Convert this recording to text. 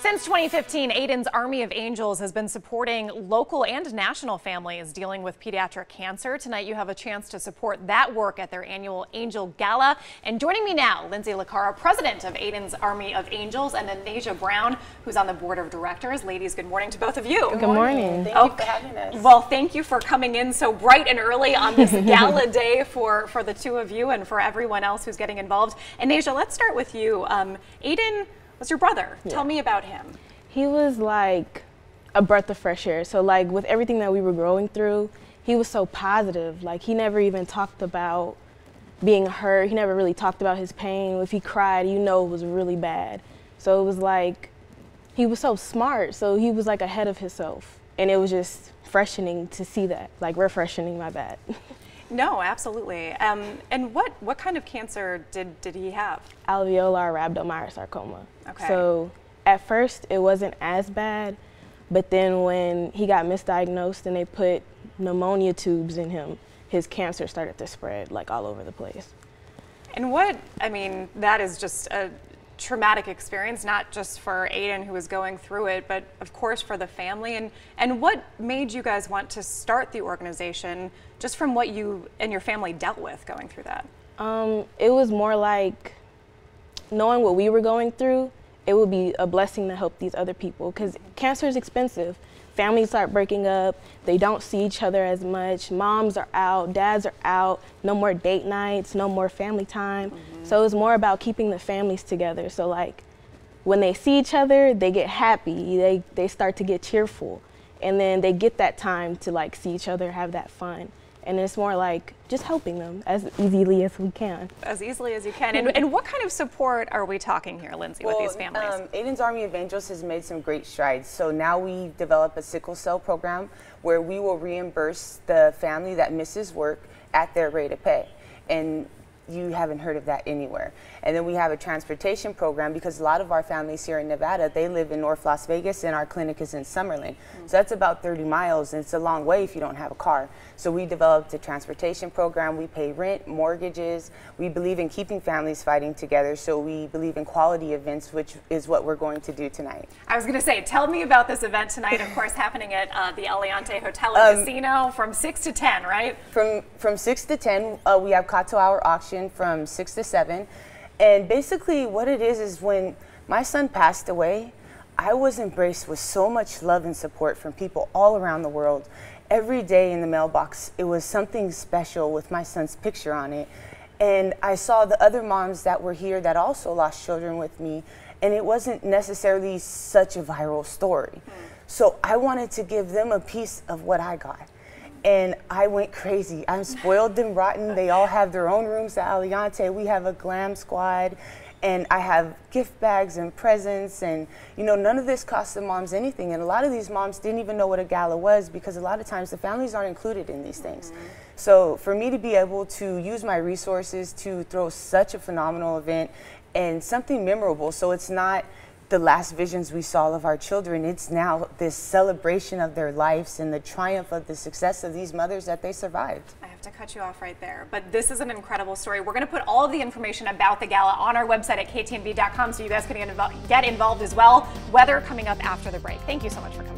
Since 2015, Ayden's Army of Angels has been supporting local and national families dealing with pediatric cancer. Tonight, you have a chance to support that work at their annual Angel Gala. And joining me now, Lindsay Lacara, president of Ayden's Army of Angels, and Asia Brown, who's on the board of directors. Ladies, good morning to both of you. Good morning. Thank you for having us. Well, thank you for coming in so bright and early on this gala day for the two of you and for everyone else who's getting involved. And Asia, let's start with you. Ayden was your brother. Yeah. Tell me about him. He was like a breath of fresh air. So like with everything that we were going through, he was so positive. Like he never even talked about being hurt. He never really talked about his pain. If he cried, you know it was really bad. So it was like, he was so smart. So he was like ahead of himself. And it was just freshening to see that, like refreshing, my bad. No, absolutely. And what kind of cancer did he have? Alveolar rhabdomyosarcoma. Okay. So at first it wasn't as bad, but then when he got misdiagnosed and they put pneumonia tubes in him, his cancer started to spread like all over the place. And that is just a traumatic experience, not just for Ayden who was going through it, but of course for the family. And what made you guys want to start the organization, just from what you and your family dealt with going through that? It was more like knowing what we were going through, it would be a blessing to help these other people, because cancer is expensive. Families start breaking up, they don't see each other as much, moms are out, dads are out, no more date nights, no more family time. So it's more about keeping the families together. So like when they see each other, they get happy, they start to get cheerful, and then they get that time to like see each other, have that fun. And it's more like just helping them as easily as we can. As easily as you can. And what kind of support are we talking here, Lindsay, with these families? Ayden's Army of Angels has made some great strides. So now we develop a sickle cell program where we will reimburse the family that misses work at their rate of pay. And you haven't heard of that anywhere. And then we have a transportation program, because a lot of our families here in Nevada, they live in North Las Vegas and our clinic is in Summerlin. So that's about 30 miles and it's a long way if you don't have a car. So we developed a transportation program. We pay rent, mortgages. We believe in keeping families fighting together. So we believe in quality events, which is what we're going to do tonight. I was going to say, tell me about this event tonight, of course, happening at the Aliante Hotel and Casino from 6 to 10, right? From 6 to 10, we have cocktail hour auction from 6 to 7. And basically what it is when my son passed away, I was embraced with so much love and support from people all around the world. Every day in the mailbox, it was something special with my son's picture on it. And I saw the other moms that were here that also lost children with me, and it wasn't necessarily such a viral story. So I wanted to give them a piece of what I got. And I went crazy. I'm spoiled and rotten. They all have their own rooms at Aliante. We have a glam squad, and I have gift bags and presents, and you know, none of this costs the moms anything. And a lot of these moms didn't even know what a gala was, because a lot of times the families aren't included in these things. So for me to be able to use my resources to throw such a phenomenal event and something memorable, so it's not the last visions we saw of our children, it's now this celebration of their lives and the triumph of the success of these mothers that they survived. I have to cut you off right there, but this is an incredible story. We're going to put all of the information about the gala on our website at ktnv.com so you guys can get involved as well. Weather coming up after the break. Thank you so much for coming.